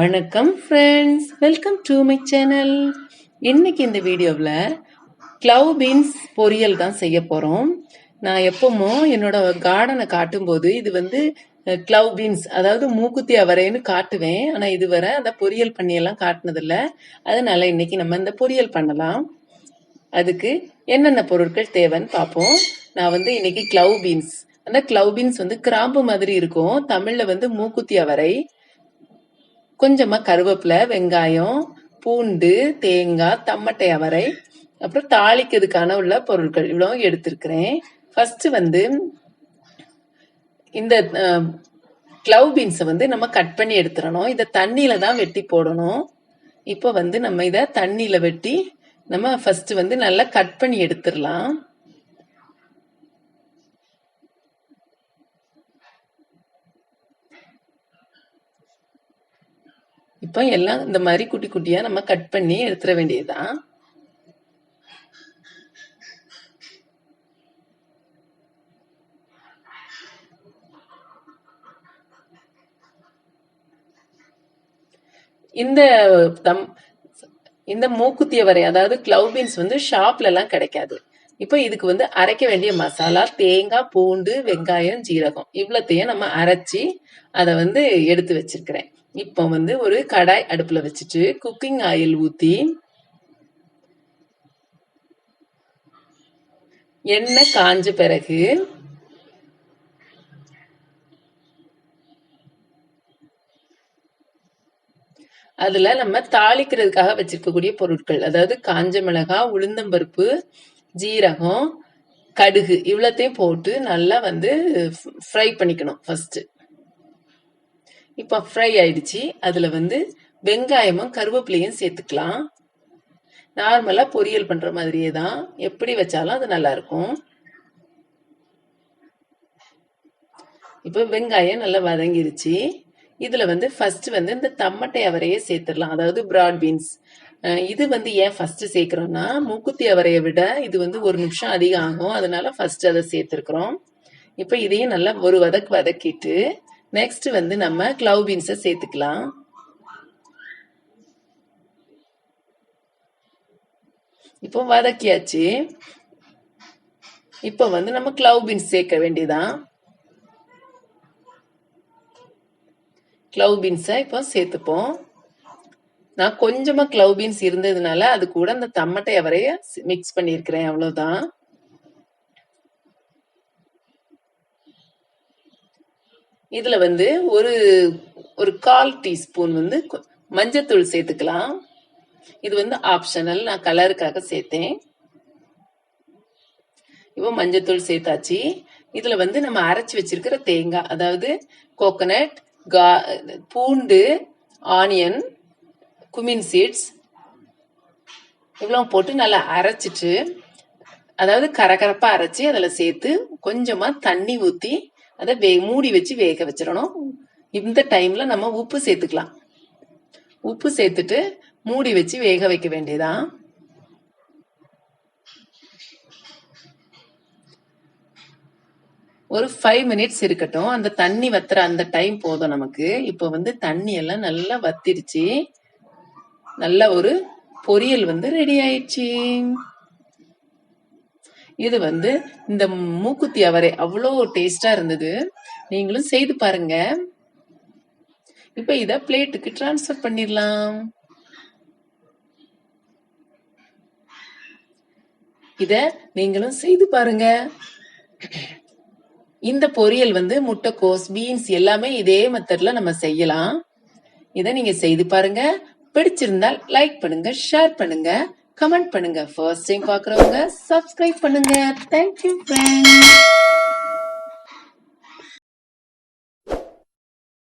வணக்கம் friends, welcome to my channel. இன்னைக்கு இந்த வீடியோவில் க்ளவ் பீன்ஸ் பொரியல் தான் செய்ய போகிறோம். நான் எப்பவும் என்னோட கார்டனை காட்டும்போது இது வந்து க்ளவ் பீன்ஸ், அதாவது மூக்குத்தி அவரைன்னு காட்டுவேன். ஆனால் இதுவரை அந்த பொரியல் பண்ணியெல்லாம் காட்டினதில்ல. அதனால இன்னைக்கு நம்ம இந்த பொரியல் பண்ணலாம். அதுக்கு என்னென்ன பொருட்கள் தேவைன்னு பார்ப்போம். நான் வந்து இன்னைக்கு க்ளவ் பீன்ஸ், அந்த க்ளவ் பீன்ஸ் வந்து கிராம்பு மாதிரி இருக்கும், தமிழில் வந்து மூக்குத்தி அவரை, கொஞ்சமா கருவேப்பிலை, வெங்காயம், பூண்டு, தேங்காய், தம்மட்டை அவரை, அப்புறம் தாளிக்கிறதுக்கான உள்ள பொருட்கள் இவ்வளவு எடுத்திருக்கிறேன். ஃபர்ஸ்ட் வந்து இந்த க்ளவ் பீன்ஸை வந்து நம்ம கட் பண்ணி எடுத்துடணும். இதை தண்ணியில தான் வெட்டி போடணும். இப்போ வந்து நம்ம இதை தண்ணியில வெட்டி நம்ம ஃபர்ஸ்ட் வந்து நல்லா கட் பண்ணி எடுத்துடலாம். இப்போ எல்லாம் இந்த மாதிரி குட்டி குட்டியா நம்ம கட் பண்ணி எடுத்துட வேண்டியதுதான். இந்த மூக்குத்தி அவரை, அதாவது க்ளவ் பீன்ஸ் வந்து ஷாப்ல எல்லாம் கிடைக்காது. இப்போ இதுக்கு வந்து அரைக்க வேண்டிய மசாலா தேங்காய், பூண்டு, வெங்காயம், ஜீரகம் இவ்வளத்தையும் நம்ம அரைச்சி அதை வந்து எடுத்து வச்சிருக்கிறேன். இப்போ வந்து ஒரு கடாய் அடுப்புல வச்சுட்டு குக்கிங் ஆயில் ஊத்தி எண்ணெய் காஞ்ச பிறகு அதுல நம்ம தாளிக்கிறதுக்காக வச்சிருக்கக்கூடிய பொருட்கள், அதாவது காஞ்ச மிளகாய், உளுந்தம்பருப்பு, ஜீரகம், கடுகு இவ்வளத்தையும் போட்டு நல்லா வந்து ஃப்ரை பண்ணிக்கணும் ஃபர்ஸ்ட். இப்போ ஃப்ரை ஆயிடுச்சு. அதுல வந்து வெங்காயமும் கருவேப்பிலையும் சேர்த்துக்கலாம். நார்மலா பொரியல் பண்ற மாதிரியே தான், எப்படி வச்சாலும் அது நல்லா இருக்கும். இப்போ வெங்காயம் நல்லா வதங்கிருச்சு. இதுல வந்து ஃபர்ஸ்ட் வந்து இந்த தம்மட்டை அவரையே சேர்த்துடலாம், அதாவது பிராட் பீன்ஸ். இது வந்து ஏன் ஃபர்ஸ்ட் சேர்க்கிறோம்னா, மூக்குத்தி அவரையை விட இது வந்து 1 நிமிஷம் அதிகம் ஆகும், அதனால ஃபர்ஸ்ட் அதை சேர்த்திருக்கிறோம். இப்போ இதையும் நல்லா ஒரு வதக்கிட்டு நெக்ஸ்ட் வந்து நம்ம க்ளவ் பீன்ஸை சேர்த்துக்கலாம். இப்போ வதக்கியாச்சு. இப்போ வந்து நம்ம க்ளவ் பீன்ஸ் சேர்க்க வேண்டியதான். க்ளவ் பீன்ஸை இப்போ சேர்த்துப்போம். நான் கொஞ்சமா க்ளவ் பீன்ஸ் இருந்ததுனால அது கூட அந்த தம்மட்டை அவரைய மிக்ஸ் பண்ணியிருக்கிறேன், அவ்வளவுதான். இதுல வந்து ஒரு 1/4 டீஸ்பூன் வந்து மஞ்சத்தூள் சேர்த்துக்கலாம். இது வந்து ஆப்ஷனல், நான் கலருக்காக சேர்த்தேன். இப்போ மஞ்சத்தூள் சேர்த்தாச்சு. இதுல வந்து நம்ம அரைச்சி வச்சிருக்கிற தேங்காய், அதாவது கோகனட், பூண்டு, ஆனியன், குமின் சீட்ஸ் இவ்வளவு போட்டு நல்லா அரைச்சிட்டு, அதாவது கரகரப்பா அரைச்சி அதுல சேர்த்து கொஞ்சமா தண்ணி ஊத்தி அதை மூடி வச்சு வேக வச்சிடணும். இந்த டைம்ல நம்ம உப்பு சேர்த்துக்கலாம். உப்பு சேர்த்துட்டு மூடி வச்சு வேக வைக்க வேண்டியதான். ஒரு 5 மினிட்ஸ் இருக்கட்டும். அந்த தண்ணி வத்துற அந்த டைம் போதும் நமக்கு. இப்போ வந்து தண்ணி எல்லாம் நல்லா வத்திருச்சு. நல்ல ஒரு பொரியல் வந்து ரெடி ஆயிடுச்சு. இது வந்து இந்த மூக்குத்தி அவரை அவ்வளோ டேஸ்டா இருந்தது. நீங்களும் செய்து பாருங்க. இப்ப இத பிளேட்டுக்கு டிரான்ஸ்ஃபர் பண்ணிடலாம். இத நீங்களும் செய்து பாருங்க. இந்த பொரியல் வந்து முட்டைக்கோஸ், பீன்ஸ் எல்லாமே இதே மெத்தட்ல நம்ம செய்யலாம். இத நீங்க செய்து பாருங்க. பிடிச்சிருந்தால் லைக் பண்ணுங்க, ஷேர் பண்ணுங்க, கமெண்ட் பண்ணுங்க. ஃபர்ஸ்ட் டைம் பாக்குறவங்க சப்ஸ்கிரைப் பண்ணுங்க. Thank you friends.